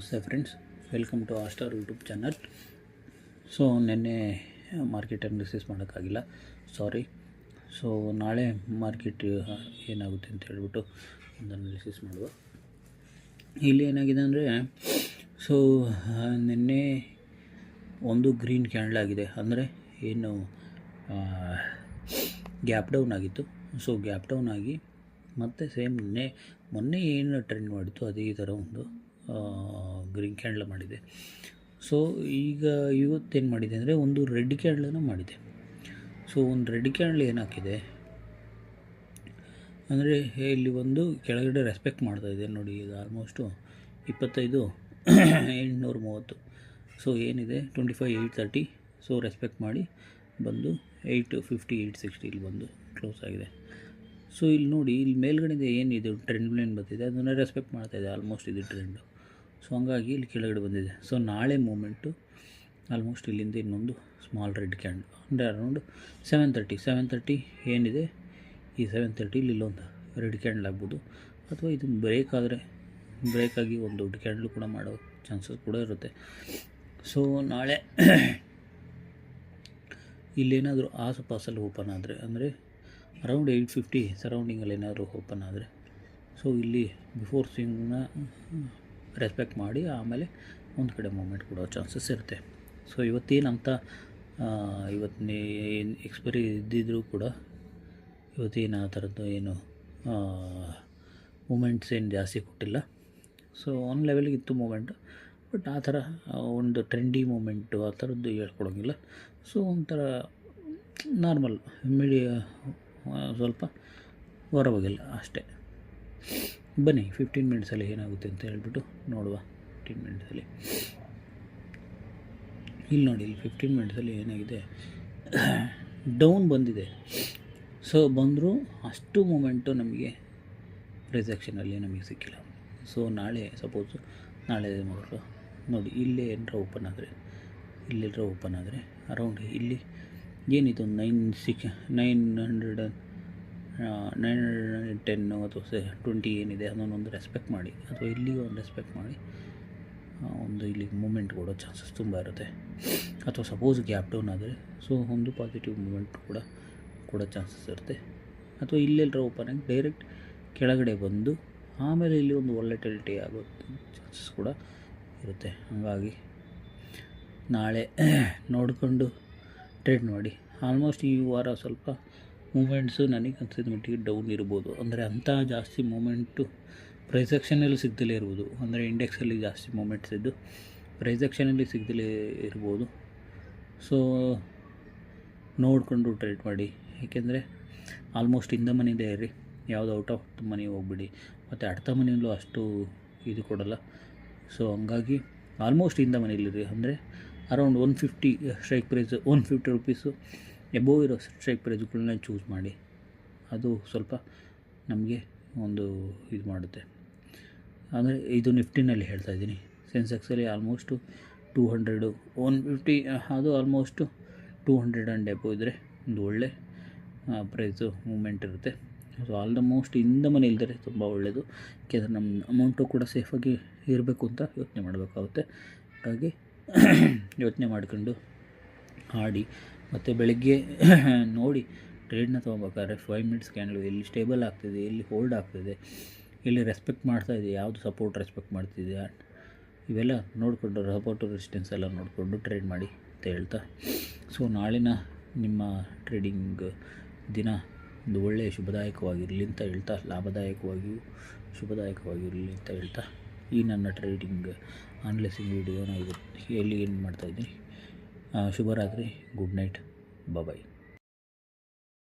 ನಮಸ್ತೆ friends, welcome to Astar YouTube channel. So ನಿನ್ನೆ market analysis ಮಾಡೋಕ್ಕಾಗಿಲ್ಲ, ಸಾರಿ. ಸೊ ನಾಳೆ ಮಾರ್ಕೆಟ್ ಏನಾಗುತ್ತೆ ಅಂತ ಹೇಳ್ಬಿಟ್ಟು ಒಂದು ಅನಾಲಿಸಿಸ್ ಮಾಡುವ. ಇಲ್ಲಿ ಏನಾಗಿದೆ ಅಂದರೆ, ಸೊ ನಿನ್ನೆ ಒಂದು ಗ್ರೀನ್ ಕ್ಯಾಂಡಲ್ ಆಗಿದೆ, ಅಂದರೆ ಏನು ಗ್ಯಾಪ್ ಡೌನ್ ಆಗಿತ್ತು. ಸೊ ಗ್ಯಾಪ್ ಡೌನ್ ಆಗಿ ಮತ್ತು ಸೇಮ್ ಮೊನ್ನೆ ಏನು ಟ್ರೆಂಡ್ ಮಾಡಿತ್ತು ಅದೇ ಥರ ಒಂದು ಗ್ರೀನ್ ಕ್ಯಾಂಡಲ್ ಮಾಡಿದೆ. ಸೊ ಈಗ ಇವತ್ತೇನು ಮಾಡಿದೆ ಅಂದರೆ ಒಂದು ರೆಡ್ ಕ್ಯಾಂಡಲನ್ನು ಮಾಡಿದೆ. ಸೊ ಒಂದು ರೆಡ್ ಕ್ಯಾಂಡಲ್ ಏನು ಹಾಕಿದೆ ಅಂದರೆ ಇಲ್ಲಿ ಒಂದು ಕೆಳಗಡೆ ರೆಸ್ಪೆಕ್ಟ್ ಮಾಡ್ತಾಯಿದೆ ನೋಡಿ. ಈಗ ಆಲ್ಮೋಸ್ಟು 25,830. ಸೊ ಏನಿದೆ 25,830. ಸೊ ರೆಸ್ಪೆಕ್ಟ್ ಮಾಡಿ ಬಂದು 850 860 ಇಲ್ಲಿ ಬಂದು ಕ್ಲೋಸ್ ಆಗಿದೆ. ಸೊ ಇಲ್ಲಿ ನೋಡಿ, ಇಲ್ಲಿ ಮೇಲ್ಗಡೆ ಏನಿದೆ ಟ್ರೆಂಡ್ ಲೈನ್ ಬಂದಿದೆ, ಅದನ್ನು ರೆಸ್ಪೆಕ್ಟ್ ಮಾಡ್ತಾಯಿದೆ ಆಲ್ಮೋಸ್ಟ್ ಇದು ಟ್ರೆಂಡು. ಸೊ ಹಂಗಾಗಿ ಇಲ್ಲಿ ಕೆಳಗಡೆ ಬಂದಿದೆ. ಸೊ ನಾಳೆ ಮೂಮೆಂಟು ಆಲ್ಮೋಸ್ಟ್ ಇಲ್ಲಿಂದ ಇನ್ನೊಂದು ಸ್ಮಾಲ್ ರೆಡ್ ಕ್ಯಾಂಡಲ್ ಅಂದರೆ ಅರೌಂಡ್ 730 ಏನಿದೆ, ಈ 730 ಇಲ್ಲೊಂದು ರೆಡ್ ಕ್ಯಾಂಡಲ್ ಆಗ್ಬೋದು, ಅಥವಾ ಇದು ಬ್ರೇಕ್ ಆಗಿ ಒಂದು ದೊಡ್ಡ ಕ್ಯಾಂಡಲ್ ಕೂಡ ಮಾಡೋ ಚಾನ್ಸಸ್ ಕೂಡ ಇರುತ್ತೆ. ಸೊ ನಾಳೆ ಇಲ್ಲೇನಾದರೂ ಆಸುಪಾಸಲ್ಲಿ ಓಪನ್ ಆದರೆ, ಅಂದರೆ ಅರೌಂಡ್ 850 ಸರೌಂಡಿಂಗಲ್ಲಿ ಏನಾದರೂ ಓಪನ್ ಆದರೆ, ಸೊ ಇಲ್ಲಿ ಬಿಫೋರ್ ಸ್ವಿಂಗ್ನ ರೆಸ್ಪೆಕ್ಟ್ ಮಾಡಿ ಆಮೇಲೆ ಒಂದು ಕಡೆ ಮೂಮೆಂಟ್ ಕೊಡೋ ಚಾನ್ಸಸ್ ಇರುತ್ತೆ. ಸೊ ಇವತ್ತೇನಂತ ಇವತ್ತಿನ ಏನು ಎಕ್ಸ್ಪೈರಿ ಇದ್ದಿದ್ದರೂ ಕೂಡ ಇವತ್ತೇನು ಆ ಥರದ್ದು ಏನು ಮೂಮೆಂಟ್ಸ್ ಏನು ಜಾಸ್ತಿ ಕೊಟ್ಟಿಲ್ಲ. ಸೊ ಒಂದು ಲೆವೆಲ್ಗೆ ಇತ್ತು ಮೂಮೆಂಟು, ಬಟ್ ಆ ಥರ ಒಂದು ಟ್ರೆಂಡಿ ಮೂಮೆಂಟು ಆ ಥರದ್ದು ಹೇಳ್ಕೊಡೋಂಗಿಲ್ಲ. ಸೊ ಒಂಥರ ನಾರ್ಮಲ್ ಸ್ವಲ್ಪ ಹೊರಗೋಗಿಲ್ಲ ಅಷ್ಟೇ. ಬನ್ನಿ 15 ಮಿನಿಟ್ಸಲ್ಲಿ ಏನಾಗುತ್ತೆ ಅಂತ ಹೇಳ್ಬಿಟ್ಟು ನೋಡುವ. 15 ಮಿನಿಟ್ಸಲ್ಲಿ ಇಲ್ಲಿ ನೋಡಿ, ಇಲ್ಲಿ 15 ಮಿನಿಟ್ಸಲ್ಲಿ ಏನಾಗಿದೆ, ಡೌನ್ ಬಂದಿದೆ. ಸೊ ಬಂದರೂ ಅಷ್ಟು ಮೂಮೆಂಟು ನಮಗೆ ಪ್ರೈಸ್ ಆ್ಯಕ್ಷನಲ್ಲಿ ನಮಗೆ ಸಿಕ್ಕಿಲ್ಲ. ಸೊ ನಾಳೆ ಸಪೋಸು ನಾಳೆ ನೋಡಲು ನೋಡಿ, ಇಲ್ಲೇ ಏನರ ಓಪನ್ ಆದರೆ ಅರೌಂಡ್ ಇಲ್ಲಿ ಏನಿದು 910 ಅಥವಾ 20 ಏನಿದೆ ಅದನ್ನೊಂದು ರೆಸ್ಪೆಕ್ಟ್ ಮಾಡಿ, ಅಥವಾ ಇಲ್ಲಿಗೆ ಒಂದು ರೆಸ್ಪೆಕ್ಟ್ ಮಾಡಿ ಒಂದು ಇಲ್ಲಿ ಮೂಮೆಂಟ್ ಕೊಡೋ ಚಾನ್ಸಸ್ ತುಂಬ ಇರುತ್ತೆ. ಅಥವಾ ಸಪೋಸ್ ಗ್ಯಾಪ್ ಡೌನ್ ಆದರೆ ಸೊ ಒಂದು ಪಾಸಿಟಿವ್ ಮೂಮೆಂಟ್ ಕೂಡ ಕೊಡೋ ಚಾನ್ಸಸ್ ಇರುತ್ತೆ. ಅಥವಾ ಇಲ್ಲೆಲ್ಲರ ಓಪನ್ ಆಗಿ ಡೈರೆಕ್ಟ್ ಕೆಳಗಡೆ ಬಂದು ಆಮೇಲೆ ಇಲ್ಲಿ ಒಂದು ವಾಲಟಿಲಿಟಿ ಆಗೋ ಚಾನ್ಸಸ್ ಕೂಡ ಇರುತ್ತೆ. ಹಾಗಾಗಿ ನಾಳೆ ನೋಡಿಕೊಂಡು ಟ್ರೇಡ್ ಮಾಡಿ. ಆಲ್ಮೋಸ್ಟ್ ಈ ವಾರ ಸ್ವಲ್ಪ ಮೂಮೆಂಟ್ಸು ನನಗೆ ಅನಿಸಿದ ಮಟ್ಟಿಗೆ ಡೌನ್ ಇರ್ಬೋದು, ಅಂದರೆ ಅಂಥ ಜಾಸ್ತಿ ಮೂಮೆಂಟು ಪ್ರೈಸ್ ಆ್ಯಕ್ಷನಲ್ಲಿ ಸಿಗ್ದಲೇ ಇರ್ಬೋದು. ಅಂದರೆ ಇಂಡೆಕ್ಸಲ್ಲಿ ಜಾಸ್ತಿ ಮೂಮೆಂಟ್ಸ್ ಇದ್ದು ಪ್ರೈಸ್ ಆ್ಯಕ್ಷನಲ್ಲಿ ಸಿಗ್ದಲೇ ಇರ್ಬೋದು. ಸೊ ನೋಡಿಕೊಂಡು ಟ್ರೇಡ್ ಮಾಡಿ, ಏಕೆಂದರೆ ಆಲ್ಮೋಸ್ಟ್ ಇನ್ ದ ಮನಿದೇ ಇರಿ, ಯಾವುದು ಔಟ್ ಆಫ್ ದ ಮನಿ ಹೋಗ್ಬಿಡಿ. ಮತ್ತು ಅಡ್ತ ಮನೆಯಲ್ಲೂ ಅಷ್ಟು ಇದು ಕೊಡೋಲ್ಲ. ಸೊ ಹಂಗಾಗಿ ಆಲ್ಮೋಸ್ಟ್ ಇನ್ ದ ಮನೇಲಿರಿ, ಅಂದರೆ around 150 strike price, 150 rupees above ಇರೋ ಸ್ಟ್ರೈಕ್ ಪ್ರೈಸ್ಗಳನ್ನ ಚೂಸ್ ಮಾಡಿ. ಅದು ಸ್ವಲ್ಪ ನಮಗೆ ಒಂದು ಇದು ಮಾಡುತ್ತೆ. ಅಂದರೆ ಇದು ನಿಫ್ಟಿನಲ್ಲಿ ಹೇಳ್ತಾ ಇದ್ದೀನಿ. ಸೆನ್ಸೆಕ್ಸಲ್ಲಿ ಆಲ್ಮೋಸ್ಟು 200 150 ಅದು ಆಲ್ಮೋಸ್ಟು 200 ಆ್ಯಂಡ್ ಎಬೋವ್ ಇದ್ದರೆ ಒಂದು ಒಳ್ಳೆ ಪ್ರೈಸು ಮೂಮೆಂಟ್ ಇರುತ್ತೆ. ಸೊ ಆಲ್ಮೋಸ್ಟ್ ಇಂದ ಮನೆ ಇಲ್ದರೆ ತುಂಬ ಒಳ್ಳೆಯದು, ಯಾಕೆಂದರೆ ನಮ್ಮ ಅಮೌಂಟು ಕೂಡ ಸೇಫಾಗಿ ಇರಬೇಕು ಅಂತ ಯೋಚನೆ ಮಾಡಬೇಕಾಗುತ್ತೆ. ಹಾಗಾಗಿ ಯೋಚನೆ ಮಾಡ್ಕೊಂಡು ಆಡಿ. ಮತ್ತು ಬೆಳಗ್ಗೆ ನೋಡಿ ಟ್ರೇಡ್ನ ತೊಗೋಬೇಕಾದ್ರೆ 5 ಮಿನಿಟ್ಸ್ ಕ್ಯಾಂಡಲ್ ಎಲ್ಲಿ ಸ್ಟೇಬಲ್ ಆಗ್ತಿದೆ, ಎಲ್ಲಿ ಹೋಲ್ಡ್ ಆಗ್ತಿದೆ, ಎಲ್ಲಿ ರೆಸ್ಪೆಕ್ಟ್ ಮಾಡ್ತಾಯಿದೆ, ಯಾವುದು ಸಪೋರ್ಟ್ ರೆಸ್ಪೆಕ್ಟ್ ಮಾಡ್ತಿದೆ, ಇವೆಲ್ಲ ನೋಡಿಕೊಂಡು ಸಪೋರ್ಟು ರೆಸಿಸ್ಟೆನ್ಸ್ ಎಲ್ಲ ನೋಡಿಕೊಂಡು ಟ್ರೇಡ್ ಮಾಡಿ ಅಂತ ಹೇಳ್ತಾ, ಸೊ ನಾಳಿನ ನಿಮ್ಮ ಟ್ರೇಡಿಂಗ್ ದಿನ ಒಂದು ಒಳ್ಳೆಯ ಶುಭದಾಯಕವಾಗಿರಲಿ ಅಂತ ಹೇಳ್ತಾ, ಲಾಭದಾಯಕವಾಗಿಯೂ ಶುಭದಾಯಕವಾಗಿರಲಿ ಅಂತ ಹೇಳ್ತಾ, ಈ ನನ್ನ ಟ್ರೇಡಿಂಗ್ ಅನಾಲಿಸಿಸ್ ವೀಡಿಯೋನ ಇವತ್ತು ಎಲ್ಲಿ ಏನು ಮಾಡ್ತಾಯಿದ್ದೀನಿ. ಶುಭರಾತ್ರಿ, ಗುಡ್ ನೈಟ್, ಬಾಯ್.